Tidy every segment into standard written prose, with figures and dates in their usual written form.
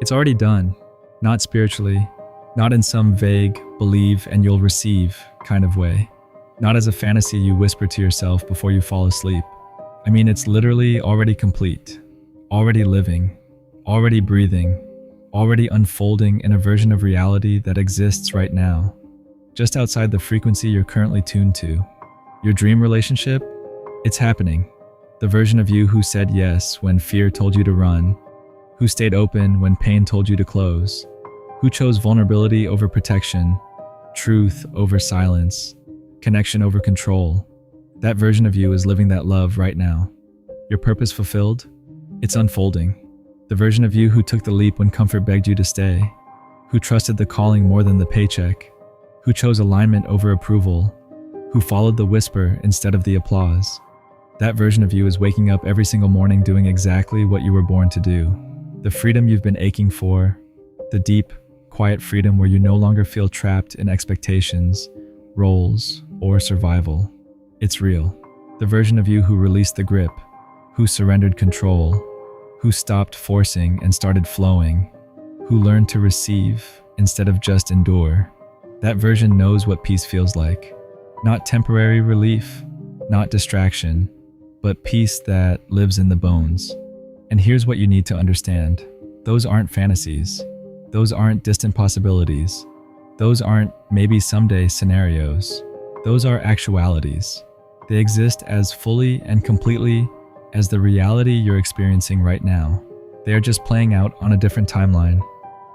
It's already done, not spiritually, not in some vague believe and you'll receive kind of way, not as a fantasy you whisper to yourself before you fall asleep. I mean, it's literally already complete, already living, already breathing, already unfolding in a version of reality that exists right now, just outside the frequency you're currently tuned to. Your dream relationship? It's happening. The version of you who said yes when fear told you to run, who stayed open when pain told you to close, who chose vulnerability over protection, truth over silence, connection over control. That version of you is living that love right now. Your purpose fulfilled? It's unfolding. The version of you who took the leap when comfort begged you to stay, who trusted the calling more than the paycheck, who chose alignment over approval, who followed the whisper instead of the applause. That version of you is waking up every single morning doing exactly what you were born to do. The freedom you've been aching for, the deep, quiet freedom where you no longer feel trapped in expectations, roles, or survival. It's real. The version of you who released the grip, who surrendered control, who stopped forcing and started flowing, who learned to receive instead of just endure. That version knows what peace feels like. Not temporary relief, not distraction, but peace that lives in the bones. And here's what you need to understand. Those aren't fantasies. Those aren't distant possibilities. Those aren't maybe someday scenarios. Those are actualities. They exist as fully and completely as the reality you're experiencing right now. They are just playing out on a different timeline,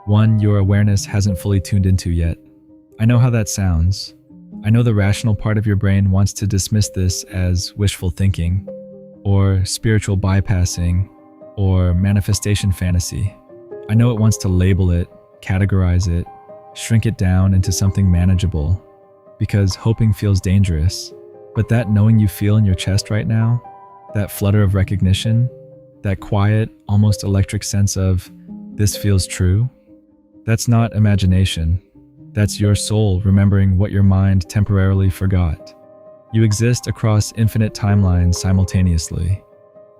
one your awareness hasn't fully tuned into yet. I know how that sounds. I know the rational part of your brain wants to dismiss this as wishful thinking, or spiritual bypassing, or manifestation fantasy. I know it wants to label it, categorize it, shrink it down into something manageable, because hoping feels dangerous. But that knowing you feel in your chest right now, that flutter of recognition, that quiet, almost electric sense of, this feels true, that's not imagination. That's your soul remembering what your mind temporarily forgot. You exist across infinite timelines simultaneously.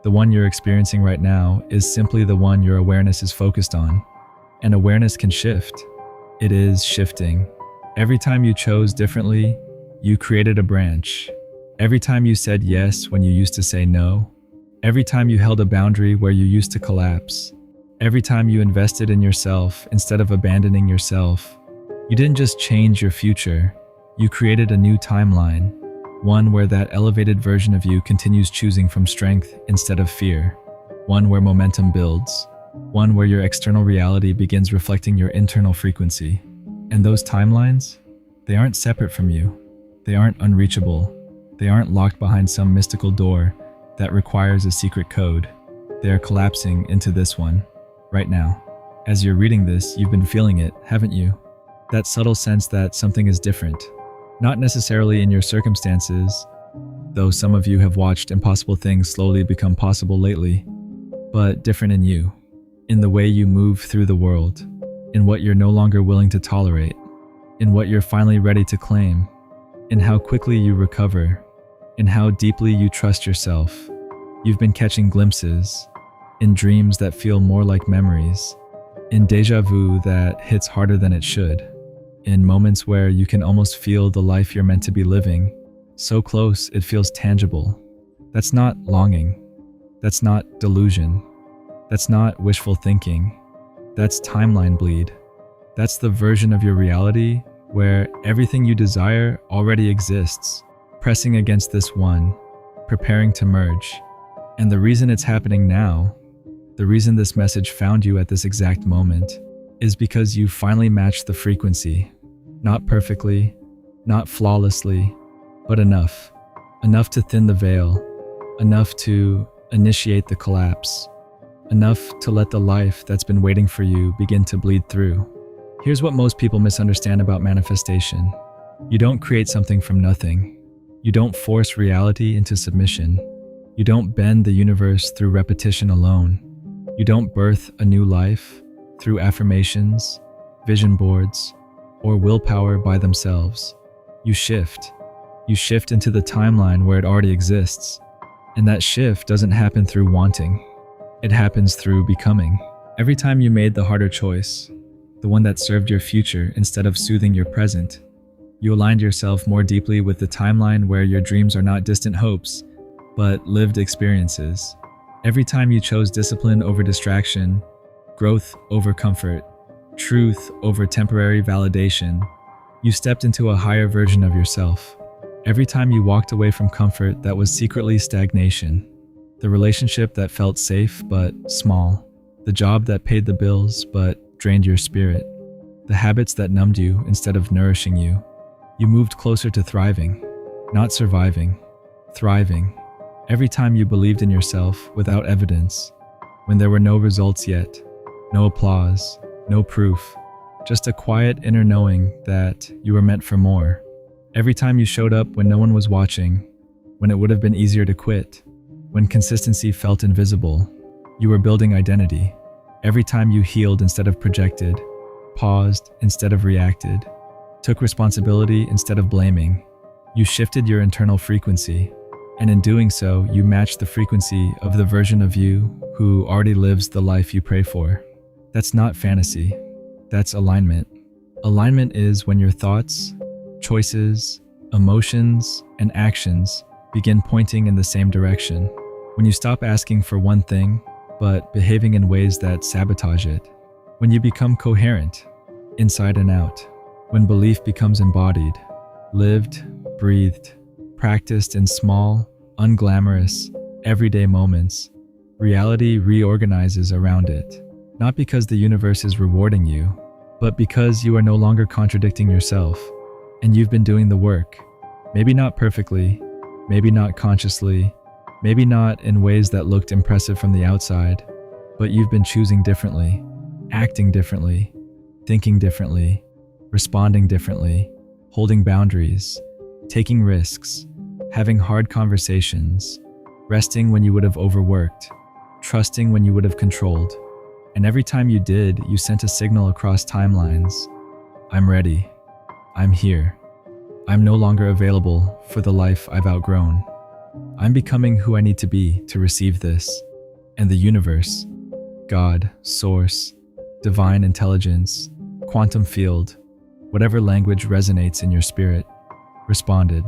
The one you're experiencing right now is simply the one your awareness is focused on. And awareness can shift. It is shifting. Every time you chose differently, you created a branch. Every time you said yes when you used to say no. Every time you held a boundary where you used to collapse. Every time you invested in yourself instead of abandoning yourself. You didn't just change your future, you created a new timeline, one where that elevated version of you continues choosing from strength instead of fear, one where momentum builds, one where your external reality begins reflecting your internal frequency. And those timelines, they aren't separate from you, they aren't unreachable, they aren't locked behind some mystical door that requires a secret code. They are collapsing into this one, right now. As you're reading this, you've been feeling it, haven't you? That subtle sense that something is different. Not necessarily in your circumstances, though some of you have watched impossible things slowly become possible lately, but different in you, in the way you move through the world, in what you're no longer willing to tolerate, in what you're finally ready to claim, in how quickly you recover, in how deeply you trust yourself. You've been catching glimpses, in dreams that feel more like memories, in deja vu that hits harder than it should, in moments where you can almost feel the life you're meant to be living, so close it feels tangible. That's not longing. That's not delusion. That's not wishful thinking. That's timeline bleed. That's the version of your reality where everything you desire already exists, pressing against this one, preparing to merge. And the reason it's happening now, the reason this message found you at this exact moment, is because you finally matched the frequency. Not perfectly, not flawlessly, but enough. Enough to thin the veil, enough to initiate the collapse, enough to let the life that's been waiting for you begin to bleed through. Here's what most people misunderstand about manifestation. You don't create something from nothing. You don't force reality into submission. You don't bend the universe through repetition alone. You don't birth a new life through affirmations, vision boards, or willpower by themselves. You shift. You shift into the timeline where it already exists. And that shift doesn't happen through wanting. It happens through becoming. Every time you made the harder choice, the one that served your future instead of soothing your present, you aligned yourself more deeply with the timeline where your dreams are not distant hopes, but lived experiences. Every time you chose discipline over distraction, growth over comfort, truth over temporary validation, you stepped into a higher version of yourself. Every time you walked away from comfort that was secretly stagnation, the relationship that felt safe but small, the job that paid the bills but drained your spirit, the habits that numbed you instead of nourishing you, you moved closer to thriving, not surviving, thriving. Every time you believed in yourself without evidence, when there were no results yet, no applause, no proof, just a quiet inner knowing that you were meant for more. Every time you showed up when no one was watching, when it would have been easier to quit, when consistency felt invisible, you were building identity. Every time you healed instead of projected, paused instead of reacted, took responsibility instead of blaming, you shifted your internal frequency. And in doing so, you matched the frequency of the version of you who already lives the life you pray for. That's not fantasy. That's alignment. Alignment is when your thoughts, choices, emotions, and actions begin pointing in the same direction. When you stop asking for one thing, but behaving in ways that sabotage it. When you become coherent, inside and out. When belief becomes embodied, lived, breathed, practiced in small, unglamorous, everyday moments, reality reorganizes around it. Not because the universe is rewarding you, but because you are no longer contradicting yourself, and you've been doing the work. Maybe not perfectly, maybe not consciously, maybe not in ways that looked impressive from the outside, but you've been choosing differently, acting differently, thinking differently, responding differently, holding boundaries, taking risks, having hard conversations, resting when you would have overworked, trusting when you would have controlled. And every time you did, you sent a signal across timelines. I'm ready. I'm here. I'm no longer available for the life I've outgrown. I'm becoming who I need to be to receive this. And the universe, God, source, divine intelligence, quantum field, whatever language resonates in your spirit, responded.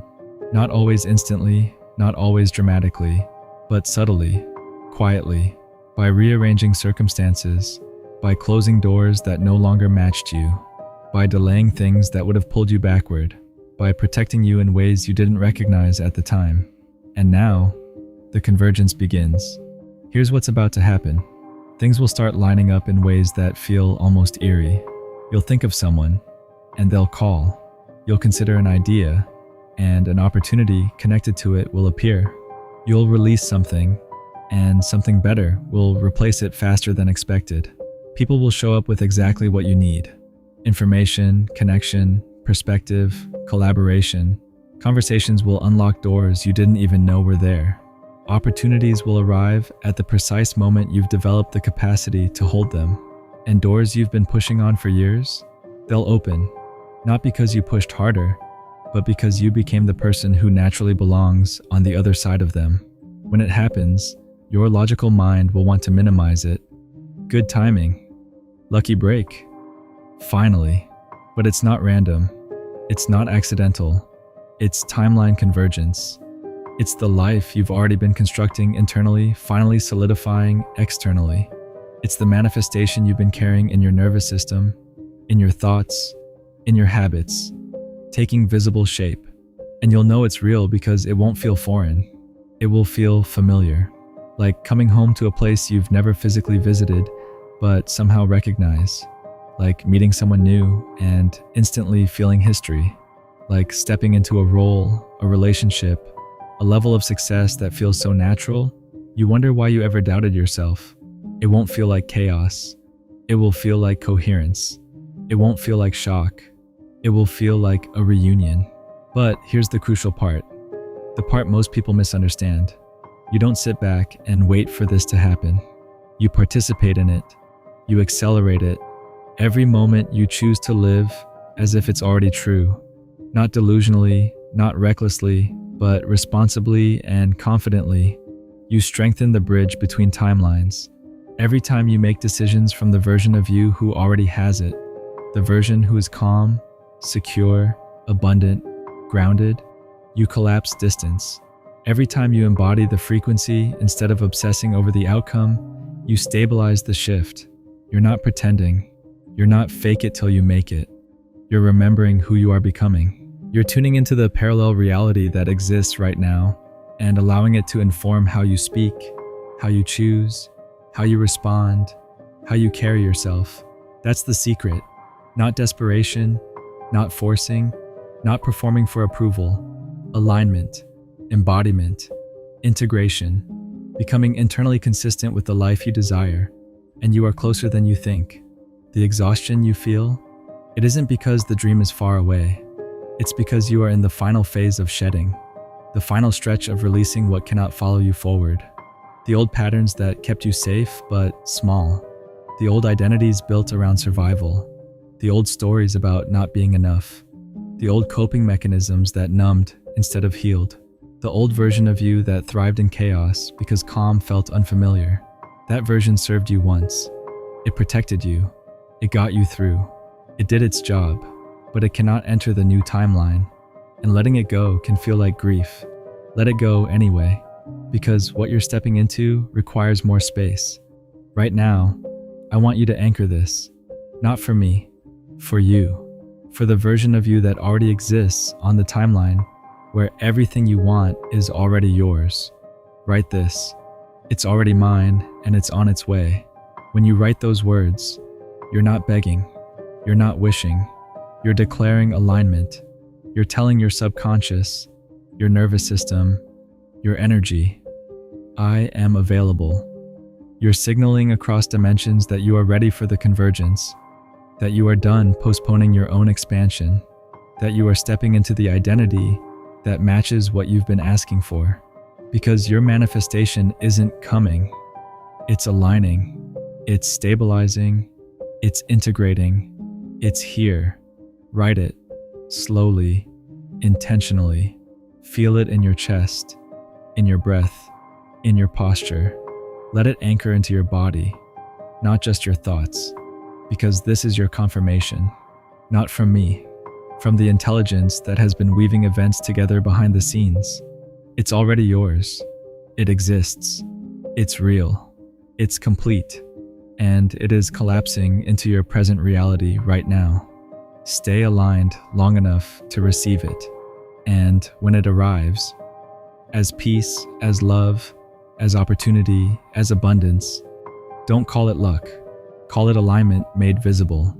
Not always instantly, not always dramatically, but subtly, quietly, by rearranging circumstances, by closing doors that no longer matched you, by delaying things that would have pulled you backward, by protecting you in ways you didn't recognize at the time. And now, the convergence begins. Here's what's about to happen. Things will start lining up in ways that feel almost eerie. You'll think of someone, and they'll call. You'll consider an idea, and an opportunity connected to it will appear. You'll release something, and something better will replace it faster than expected. People will show up with exactly what you need. Information, connection, perspective, collaboration. Conversations will unlock doors you didn't even know were there. Opportunities will arrive at the precise moment you've developed the capacity to hold them. And doors you've been pushing on for years, they'll open, not because you pushed harder, but because you became the person who naturally belongs on the other side of them. When it happens, your logical mind will want to minimize it. Good timing. Lucky break. Finally. But it's not random. It's not accidental. It's timeline convergence. It's the life you've already been constructing internally, finally solidifying externally. It's the manifestation you've been carrying in your nervous system, in your thoughts, in your habits, taking visible shape. And you'll know it's real because it won't feel foreign. It will feel familiar, like coming home to a place you've never physically visited, but somehow recognize, like meeting someone new and instantly feeling history, like stepping into a role, a relationship, a level of success that feels so natural, you wonder why you ever doubted yourself. It won't feel like chaos. It will feel like coherence. It won't feel like shock. It will feel like a reunion. But here's the crucial part, the part most people misunderstand. You don't sit back and wait for this to happen. You participate in it. You accelerate it. Every moment you choose to live as if it's already true. Not delusionally, not recklessly, but responsibly and confidently. You strengthen the bridge between timelines. Every time you make decisions from the version of you who already has it, the version who is calm, secure, abundant, grounded, you collapse distance. Every time you embody the frequency instead of obsessing over the outcome, you stabilize the shift. You're not pretending. You're not fake it till you make it. You're remembering who you are becoming. You're tuning into the parallel reality that exists right now and allowing it to inform how you speak, how you choose, how you respond, how you carry yourself. That's the secret. Not desperation, not forcing, not performing for approval. Alignment, embodiment, integration, becoming internally consistent with the life you desire, and you are closer than you think. The exhaustion you feel, it isn't because the dream is far away. It's because you are in the final phase of shedding, the final stretch of releasing what cannot follow you forward. The old patterns that kept you safe but small. The old identities built around survival. The old stories about not being enough. The old coping mechanisms that numbed instead of healed. The old version of you that thrived in chaos because calm felt unfamiliar. That version served you once. It protected you. It got you through. It did its job, but it cannot enter the new timeline. And letting it go can feel like grief. Let it go anyway, because what you're stepping into requires more space. Right now, I want you to anchor this. Not for me, for you. For the version of you that already exists on the timeline where everything you want is already yours. Write this. It's already mine and it's on its way. When you write those words, you're not begging. You're not wishing. You're declaring alignment. You're telling your subconscious, your nervous system, your energy, I am available. You're signaling across dimensions that you are ready for the convergence, that you are done postponing your own expansion, that you are stepping into the identity that matches what you've been asking for. Because your manifestation isn't coming, it's aligning, it's stabilizing, it's integrating, it's here. Write it, slowly, intentionally. Feel it in your chest, in your breath, in your posture. Let it anchor into your body, not just your thoughts. Because this is your confirmation, not from me, from the intelligence that has been weaving events together behind the scenes. It's already yours. It exists. It's real. It's complete. And it is collapsing into your present reality right now. Stay aligned long enough to receive it. And when it arrives, as peace, as love, as opportunity, as abundance, don't call it luck. Call it alignment made visible.